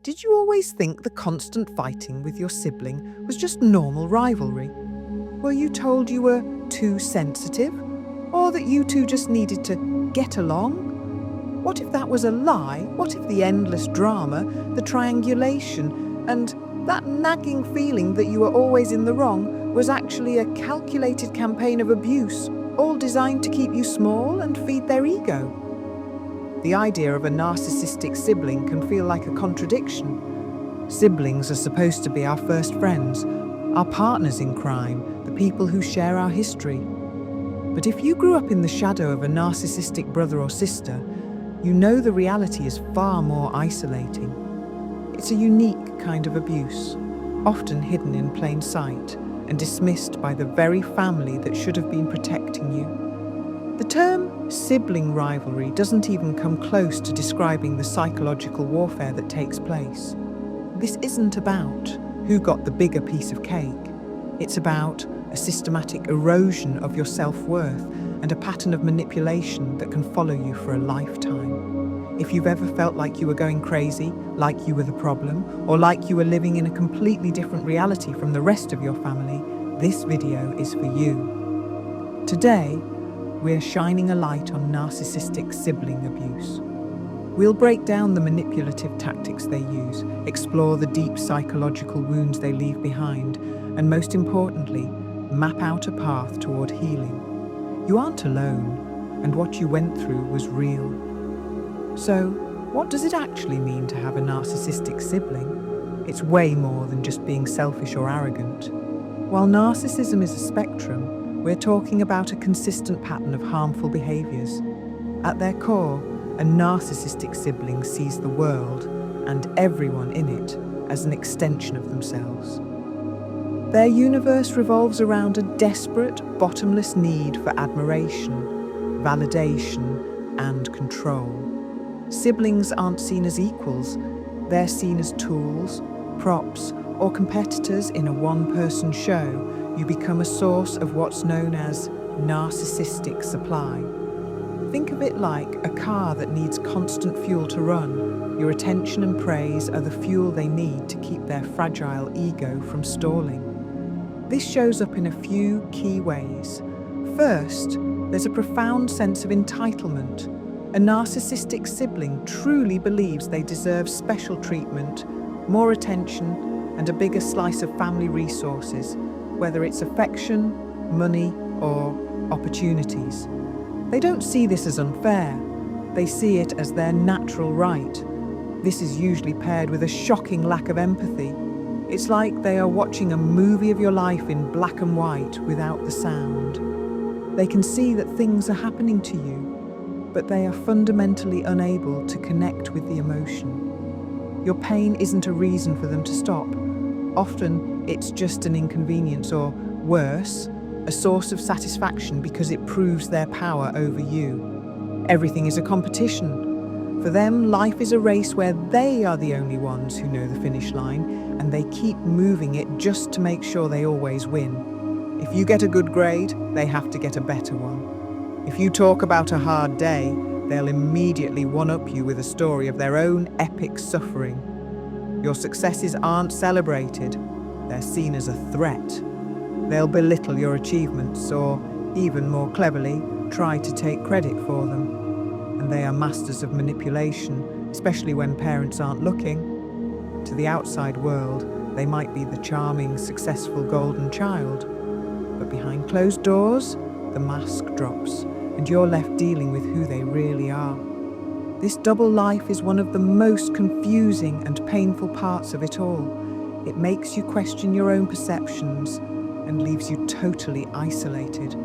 Did you always think the constant fighting with your sibling was just normal rivalry? Were you told you were too sensitive? Or that you two just needed to get along? What if that was a lie? What if the endless drama, the triangulation, and that nagging feeling that you were always in the wrong was actually a calculated campaign of abuse, all designed to keep you small and feed their ego? The idea of a narcissistic sibling can feel like a contradiction. Siblings are supposed to be our first friends, our partners in crime, the people who share our history. But if you grew up in the shadow of a narcissistic brother or sister, you know the reality is far more isolating. It's a unique kind of abuse, often hidden in plain sight and dismissed by the very family that should have been protecting you. The term sibling rivalry doesn't even come close to describing the psychological warfare that takes place. This isn't about who got the bigger piece of cake. It's about a systematic erosion of your self-worth and a pattern of manipulation that can follow you for a lifetime. If you've ever felt like you were going crazy, like you were the problem, or like you were living in a completely different reality from the rest of your family, this video is for you. Today, we're shining a light on narcissistic sibling abuse. We'll break down the manipulative tactics they use, explore the deep psychological wounds they leave behind, and most importantly, map out a path toward healing. You aren't alone, and what you went through was real. So, what does it actually mean to have a narcissistic sibling? It's way more than just being selfish or arrogant. While narcissism is a spectrum, we're talking about a consistent pattern of harmful behaviors. At their core, a narcissistic sibling sees the world and everyone in it as an extension of themselves. Their universe revolves around a desperate, bottomless need for admiration, validation, and control. Siblings aren't seen as equals, they're seen as tools, props, or competitors in a one-person show. You become a source of what's known as narcissistic supply. Think of it like a car that needs constant fuel to run. Your attention and praise are the fuel they need to keep their fragile ego from stalling. This shows up in a few key ways. First, there's a profound sense of entitlement. A narcissistic sibling truly believes they deserve special treatment, more attention, and a bigger slice of family resources, whether it's affection, money, or opportunities. They don't see this as unfair. They see it as their natural right. This is usually paired with a shocking lack of empathy. It's like they are watching a movie of your life in black and white without the sound. They can see that things are happening to you, but they are fundamentally unable to connect with the emotion. Your pain isn't a reason for them to stop. Often, it's just an inconvenience or, worse, a source of satisfaction because it proves their power over you. Everything is a competition. For them, life is a race where they are the only ones who know the finish line, and they keep moving it just to make sure they always win. If you get a good grade, they have to get a better one. If you talk about a hard day, they'll immediately one-up you with a story of their own epic suffering. Your successes aren't celebrated, they're seen as a threat. They'll belittle your achievements or, even more cleverly, try to take credit for them. And they are masters of manipulation, especially when parents aren't looking. To the outside world, they might be the charming, successful golden child. But behind closed doors, the mask drops, and you're left dealing with who they really are. This double life is one of the most confusing and painful parts of it all. It makes you question your own perceptions and leaves you totally isolated.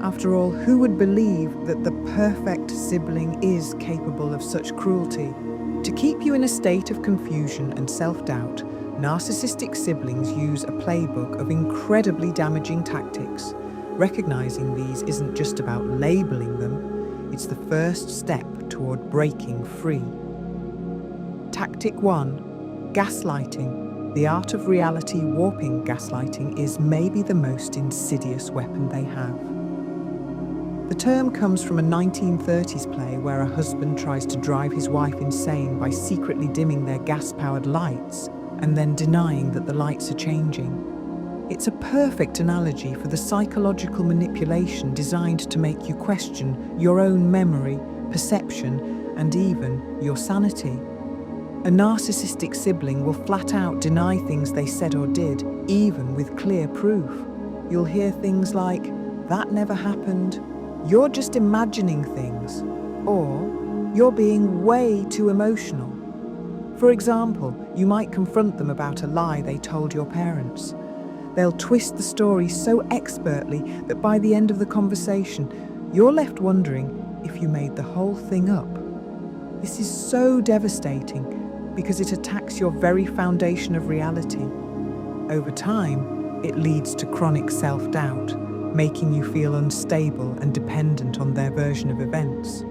After all, who would believe that the perfect sibling is capable of such cruelty? To keep you in a state of confusion and self-doubt, narcissistic siblings use a playbook of incredibly damaging tactics. Recognizing these isn't just about labeling them, it's the first step toward breaking free. Tactic 1. Gaslighting. The art of reality warping gaslighting is maybe the most insidious weapon they have. The term comes from a 1930s play where a husband tries to drive his wife insane by secretly dimming their gas-powered lights and then denying that the lights are changing. It's a perfect analogy for the psychological manipulation designed to make you question your own memory, perception, and even your sanity. A narcissistic sibling will flat out deny things they said or did, even with clear proof. You'll hear things like, "That never happened," "You're just imagining things," or "You're being way too emotional." For example, you might confront them about a lie they told your parents. They'll twist the story so expertly that by the end of the conversation, you're left wondering if you made the whole thing up. This is so devastating because it attacks your very foundation of reality. Over time, it leads to chronic self-doubt, making you feel unstable and dependent on their version of events.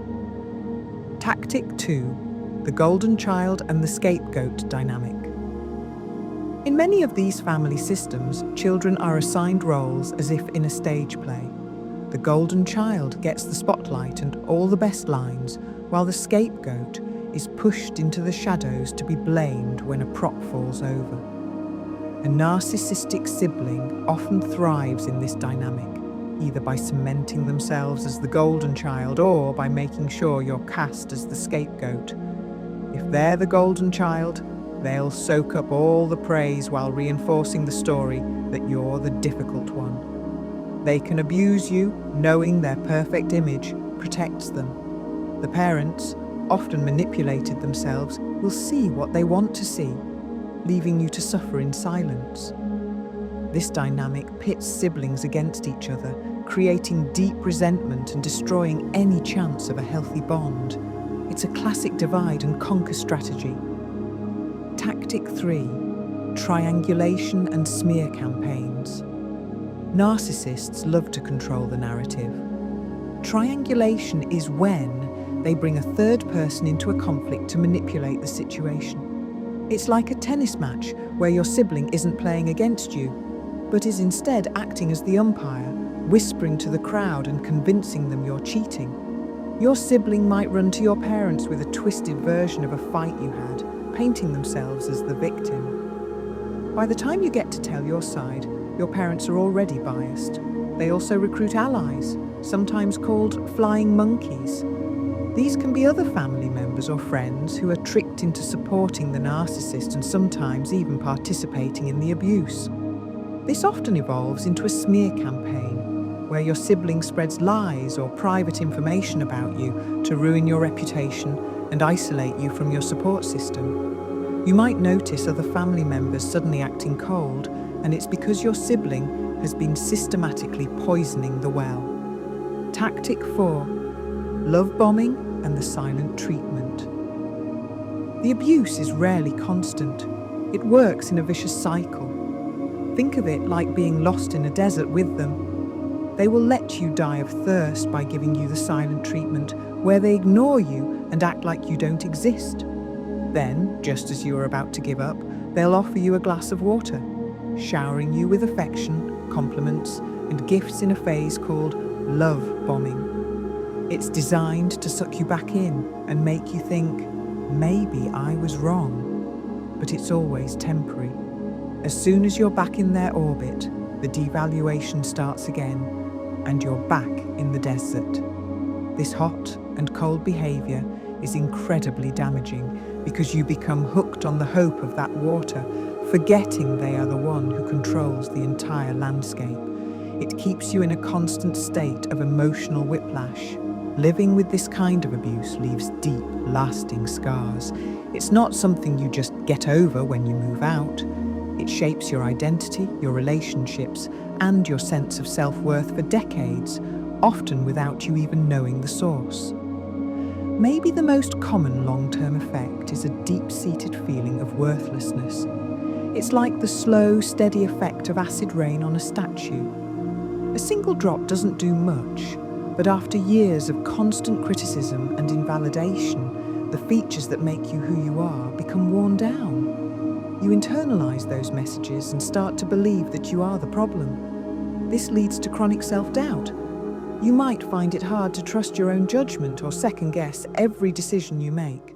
Tactic 2: the golden child and the scapegoat dynamic. In many of these family systems, children are assigned roles as if in a stage play. The golden child gets the spotlight and all the best lines, while the scapegoat is pushed into the shadows to be blamed when a prop falls over. A narcissistic sibling often thrives in this dynamic, either by cementing themselves as the golden child or by making sure you're cast as the scapegoat. If they're the golden child, they'll soak up all the praise while reinforcing the story that you're the difficult one. They can abuse you, knowing their perfect image protects them. The parents, often manipulated themselves, will see what they want to see, leaving you to suffer in silence. This dynamic pits siblings against each other, creating deep resentment and destroying any chance of a healthy bond. It's a classic divide and conquer strategy. Tactic 3: triangulation and smear campaigns. Narcissists love to control the narrative. Triangulation is when they bring a third person into a conflict to manipulate the situation. It's like a tennis match where your sibling isn't playing against you, but is instead acting as the umpire, whispering to the crowd and convincing them you're cheating. Your sibling might run to your parents with a twisted version of a fight you had, painting themselves as the victim. By the time you get to tell your side, your parents are already biased. They also recruit allies, sometimes called flying monkeys. These can be other family members or friends who are tricked into supporting the narcissist and sometimes even participating in the abuse. This often evolves into a smear campaign, where your sibling spreads lies or private information about you to ruin your reputation and isolate you from your support system. You might notice other family members suddenly acting cold, and it's because your sibling has been systematically poisoning the well. Tactic 4: love bombing and the silent treatment. The abuse is rarely constant. It works in a vicious cycle. Think of it like being lost in a desert with them. They will let you die of thirst by giving you the silent treatment, where they ignore you and act like you don't exist. Then, just as you are about to give up, they'll offer you a glass of water, showering you with affection, compliments, and gifts in a phase called love bombing. It's designed to suck you back in and make you think, maybe I was wrong. But it's always temporary. As soon as you're back in their orbit, the devaluation starts again, and you're back in the desert. This hot and cold behavior is incredibly damaging because you become hooked on the hope of that water, forgetting they are the one who controls the entire landscape. It keeps you in a constant state of emotional whiplash. Living with this kind of abuse leaves deep, lasting scars. It's not something you just get over when you move out. It shapes your identity, your relationships, and your sense of self-worth for decades, often without you even knowing the source. Maybe the most common long-term effect is a deep-seated feeling of worthlessness. It's like the slow, steady effect of acid rain on a statue. A single drop doesn't do much, but after years of constant criticism and invalidation, the features that make you who you are become worn down. You internalize those messages and start to believe that you are the problem. This leads to chronic self-doubt. You might find it hard to trust your own judgment or second-guess every decision you make.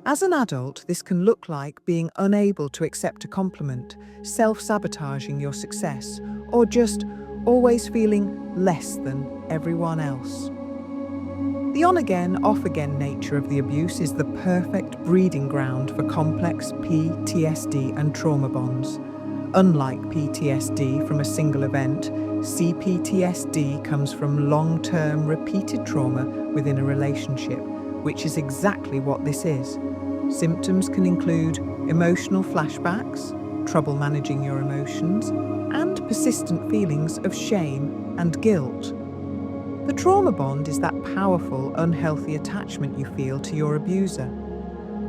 As an adult, this can look like being unable to accept a compliment, self-sabotaging your success, or just always feeling less than everyone else. The on-again, off-again nature of the abuse is the perfect breeding ground for complex PTSD and trauma bonds. Unlike PTSD from a single event, CPTSD comes from long-term repeated trauma within a relationship, which is exactly what this is. Symptoms can include emotional flashbacks, trouble managing your emotions, and persistent feelings of shame and guilt. The trauma bond is that powerful, unhealthy attachment you feel to your abuser.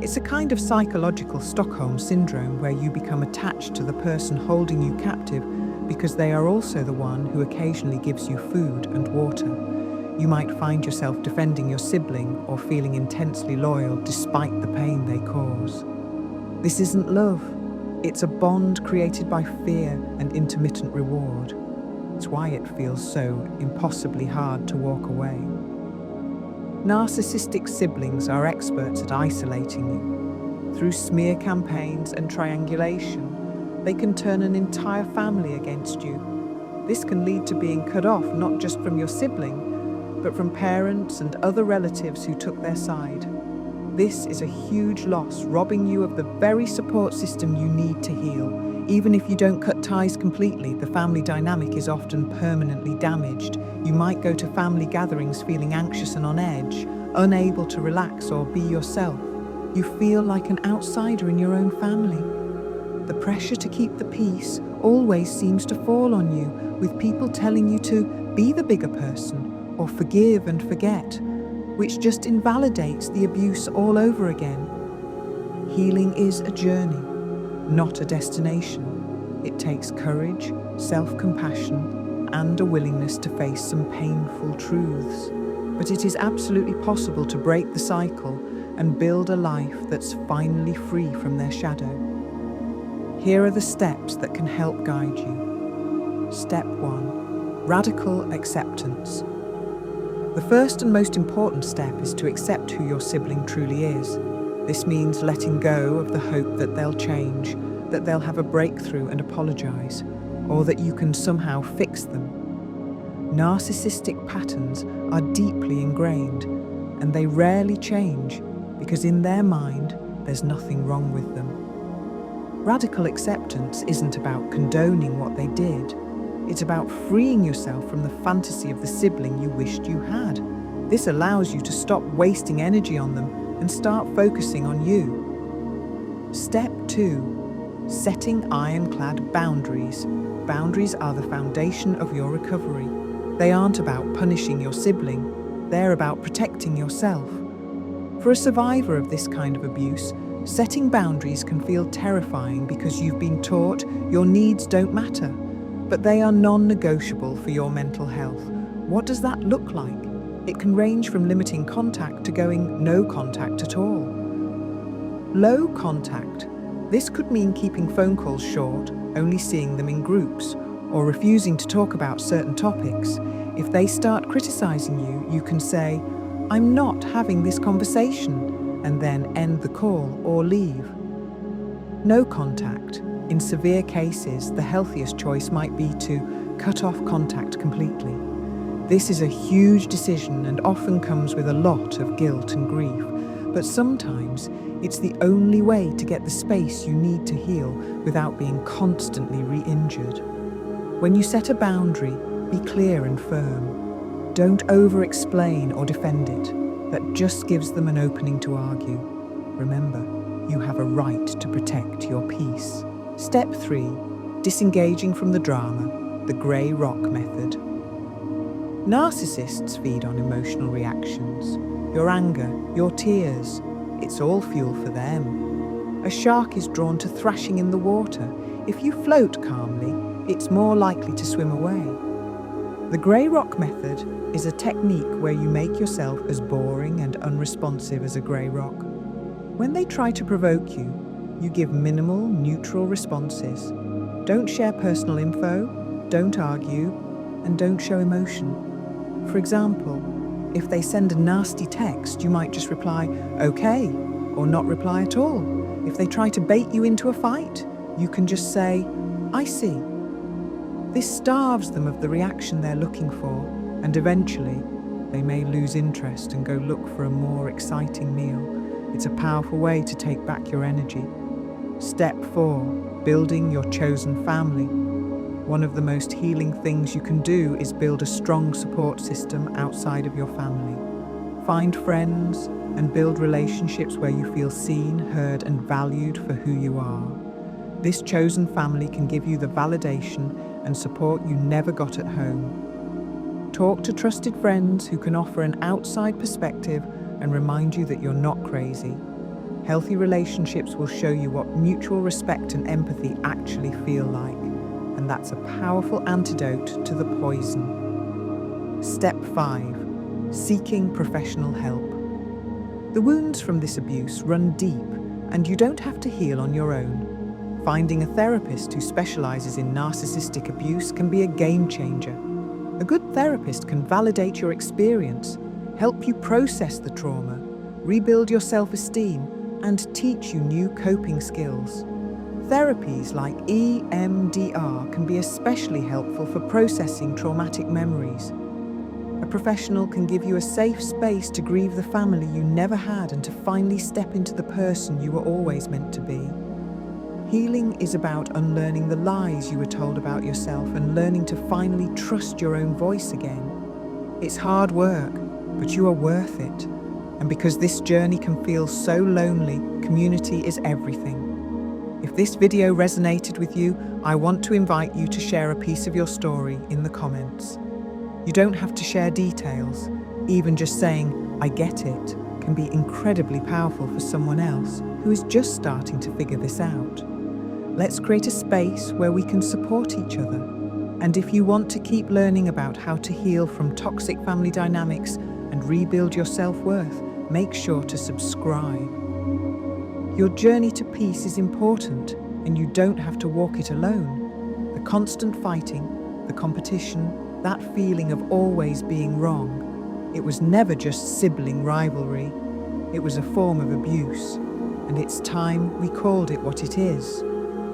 It's a kind of psychological Stockholm syndrome where you become attached to the person holding you captive because they are also the one who occasionally gives you food and water. You might find yourself defending your sibling or feeling intensely loyal despite the pain they cause. This isn't love. It's a bond created by fear and intermittent reward. It's why it feels so impossibly hard to walk away. Narcissistic siblings are experts at isolating you. Through smear campaigns and triangulation, they can turn an entire family against you. This can lead to being cut off not just from your sibling, but from parents and other relatives who took their side. This is a huge loss, robbing you of the very support system you need to heal. Even if you don't cut ties completely, the family dynamic is often permanently damaged. You might go to family gatherings feeling anxious and on edge, unable to relax or be yourself. You feel like an outsider in your own family. The pressure to keep the peace always seems to fall on you, with people telling you to be the bigger person or forgive and forget, which just invalidates the abuse all over again. Healing is a journey, not a destination. It takes courage, self-compassion, and a willingness to face some painful truths. But it is absolutely possible to break the cycle and build a life that's finally free from their shadow. Here are the steps that can help guide you. Step 1. Radical acceptance. The first and most important step is to accept who your sibling truly is. This means letting go of the hope that they'll change, that they'll have a breakthrough and apologize, or that you can somehow fix them. Narcissistic patterns are deeply ingrained, and they rarely change because in their mind, there's nothing wrong with them. Radical acceptance isn't about condoning what they did. It's about freeing yourself from the fantasy of the sibling you wished you had. This allows you to stop wasting energy on them and start focusing on you. Step 2. Setting ironclad boundaries. Boundaries are the foundation of your recovery. They aren't about punishing your sibling, they're about protecting yourself. For a survivor of this kind of abuse, setting boundaries can feel terrifying because you've been taught your needs don't matter, but they are non-negotiable for your mental health. What does that look like? It can range from limiting contact to going no contact at all. Low contact. This could mean keeping phone calls short, only seeing them in groups, or refusing to talk about certain topics. If they start criticizing you, you can say, "I'm not having this conversation," and then end the call or leave. No contact. In severe cases, the healthiest choice might be to cut off contact completely. This is a huge decision and often comes with a lot of guilt and grief, but sometimes it's the only way to get the space you need to heal without being constantly re-injured. When you set a boundary, be clear and firm. Don't over-explain or defend it. That just gives them an opening to argue. Remember, you have a right to protect your peace. Step 3. Disengaging from the drama, the grey rock method. Narcissists feed on emotional reactions. Your anger, your tears, it's all fuel for them. A shark is drawn to thrashing in the water. If you float calmly, it's more likely to swim away. The grey rock method is a technique where you make yourself as boring and unresponsive as a grey rock. When they try to provoke you, you give minimal, neutral responses. Don't share personal info, don't argue, and don't show emotion. For example, if they send a nasty text, you might just reply, "Okay," or not reply at all. If they try to bait you into a fight, you can just say, "I see." This starves them of the reaction they're looking for, and eventually, they may lose interest and go look for a more exciting meal. It's a powerful way to take back your energy. Step 4. Building your chosen family. One of the most healing things you can do is build a strong support system outside of your family. Find friends and build relationships where you feel seen, heard, and valued for who you are. This chosen family can give you the validation and support you never got at home. Talk to trusted friends who can offer an outside perspective and remind you that you're not crazy. Healthy relationships will show you what mutual respect and empathy actually feel like, and that's a powerful antidote to the poison. Step 5. Seeking professional help. The wounds from this abuse run deep, and you don't have to heal on your own. Finding a therapist who specializes in narcissistic abuse can be a game changer. A good therapist can validate your experience, help you process the trauma, rebuild your self-esteem, and teach you new coping skills. Therapies like EMDR can be especially helpful for processing traumatic memories. A professional can give you a safe space to grieve the family you never had and to finally step into the person you were always meant to be. Healing is about unlearning the lies you were told about yourself and learning to finally trust your own voice again. It's hard work, but you are worth it. And because this journey can feel so lonely, community is everything. If this video resonated with you, I want to invite you to share a piece of your story in the comments. You don't have to share details. Even just saying, "I get it," can be incredibly powerful for someone else who is just starting to figure this out. Let's create a space where we can support each other. And if you want to keep learning about how to heal from toxic family dynamics and rebuild your self-worth, make sure to subscribe. Your journey to peace is important, and you don't have to walk it alone. The constant fighting, the competition, that feeling of always being wrong, it was never just sibling rivalry. It was a form of abuse, and it's time we called it what it is.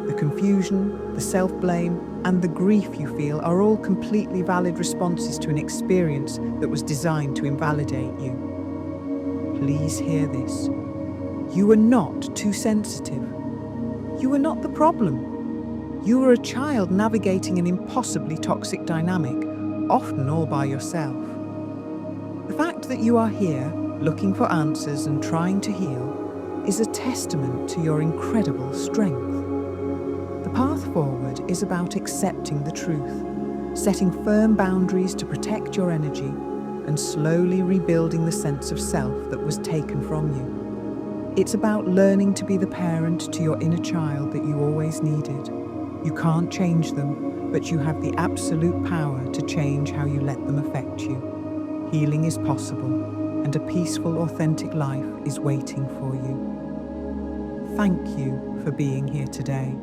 The confusion, the self-blame, and the grief you feel are all completely valid responses to an experience that was designed to invalidate you. Please hear this. You are not too sensitive. You are not the problem. You are a child navigating an impossibly toxic dynamic, often all by yourself. The fact that you are here, looking for answers and trying to heal, is a testament to your incredible strength. The path forward is about accepting the truth, setting firm boundaries to protect your energy, and slowly rebuilding the sense of self that was taken from you. It's about learning to be the parent to your inner child that you always needed. You can't change them, but you have the absolute power to change how you let them affect you. Healing is possible, and a peaceful, authentic life is waiting for you. Thank you for being here today.